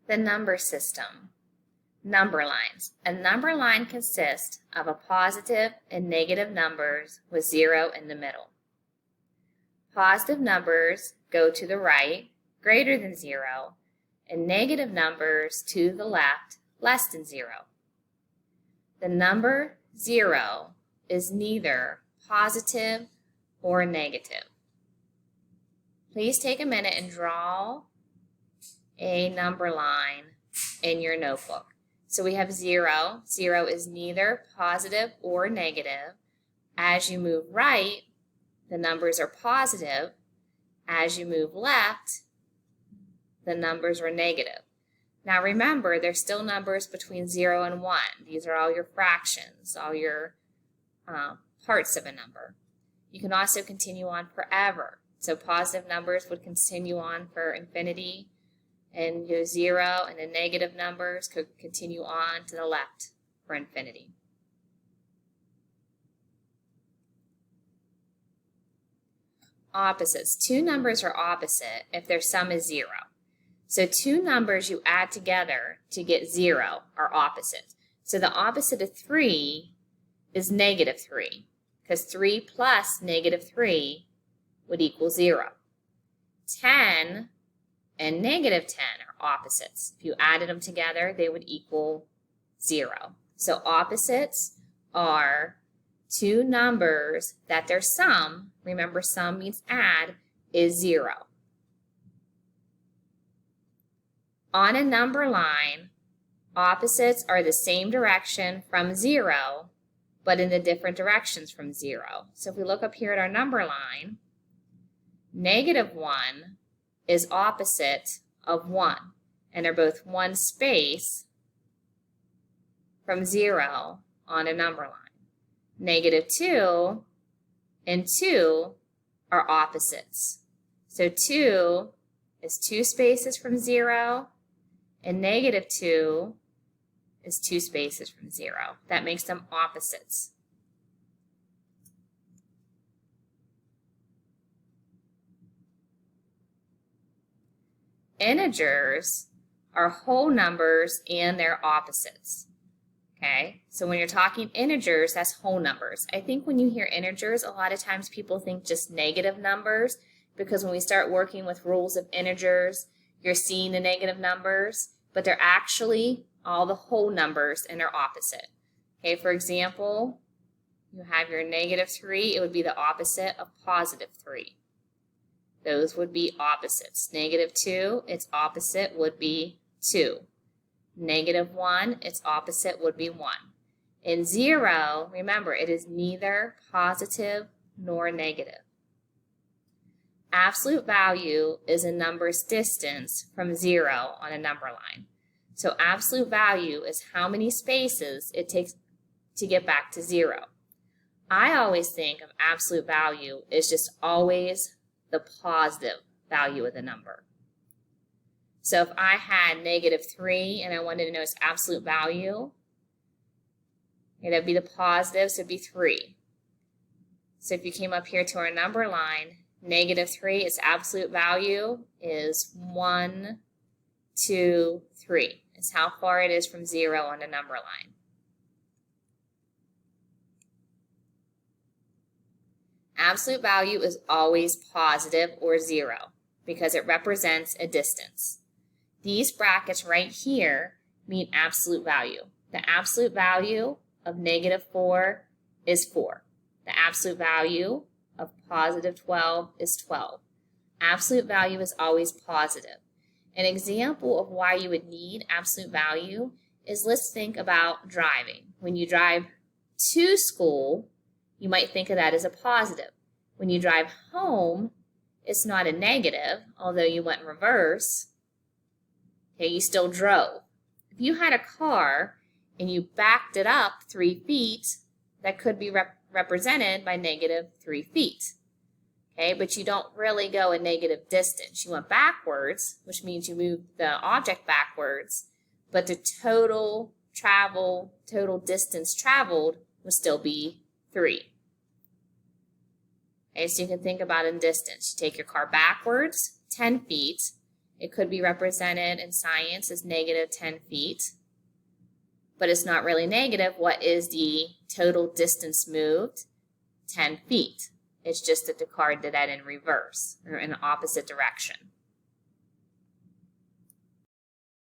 The number system. Number lines. A number line consists of a positive and negative numbers with 0 in the middle. Positive numbers go to the right, greater than 0, and negative numbers to the left, less than 0. The number 0 is neither positive or negative. Please take a minute and draw a number line in your notebook. So we have 0. 0 is neither positive or negative. As you move right, the numbers are positive. As you move left, the numbers are negative. Now remember, there's still numbers between 0 and 1. These are all your fractions, all your parts of a number. You can also continue on forever. So positive numbers would continue on for infinity, and your 0 and the negative numbers could continue on to the left for infinity. Opposites. Two numbers are opposite if their sum is 0. So two numbers you add together to get 0 are opposites. So the opposite of 3 is negative 3, because 3 plus negative 3 would equal 0. 10 and negative 10 are opposites. If you added them together, they would equal 0. So opposites are two numbers that their sum, remember sum means add, is 0. On a number line, opposites are the same direction from 0, but in the different directions from 0. So if we look up here at our number line, negative 1 is opposite of 1, and they're both one space from 0 on a number line. Negative 2 and 2 are opposites. So 2 is 2 spaces from 0, and negative 2 is 2 spaces from 0. That makes them opposites. Integers are whole numbers and their opposites. Okay, so when you're talking integers, that's whole numbers. I think when you hear integers, a lot of times people think just negative numbers, because when we start working with rules of integers, you're seeing the negative numbers, but they're actually all the whole numbers and they're opposite. Okay, for example, you have your negative 3, it would be the opposite of positive 3. Those would be opposites. Negative 2, its opposite would be 2. Negative 1, its opposite would be 1. In 0, remember, it is neither positive nor negative. Absolute value is a number's distance from 0 on a number line. So absolute value is how many spaces it takes to get back to 0. I always think of absolute value as just always the positive value of the number. So if I had negative 3 and I wanted to know its absolute value, that would be the positive, so it would be 3. So if you came up here to our number line, negative 3, its absolute value is 1, 2, 3. It's how far it is from 0 on the number line. Absolute value is always positive or 0 because it represents a distance. These brackets right here mean absolute value. The absolute value of negative 4 is 4. The absolute value of positive 12 is 12. Absolute value is always positive. An example of why you would need absolute value is, let's think about driving. When you drive to school, you might think of that as a positive. When you drive home, it's not a negative, although you went in reverse. Okay, you still drove. If you had a car and you backed it up 3 feet, that could be represented by negative 3 feet. Okay, but you don't really go a negative distance. You went backwards, which means you moved the object backwards, but the total distance traveled would still be 3. Okay, so you can think about in distance. You take your car backwards 10 feet, It could be represented in science as negative 10 feet, but it's not really negative. What is the total distance moved? 10 feet. It's just that the card did that in reverse, or in the opposite direction.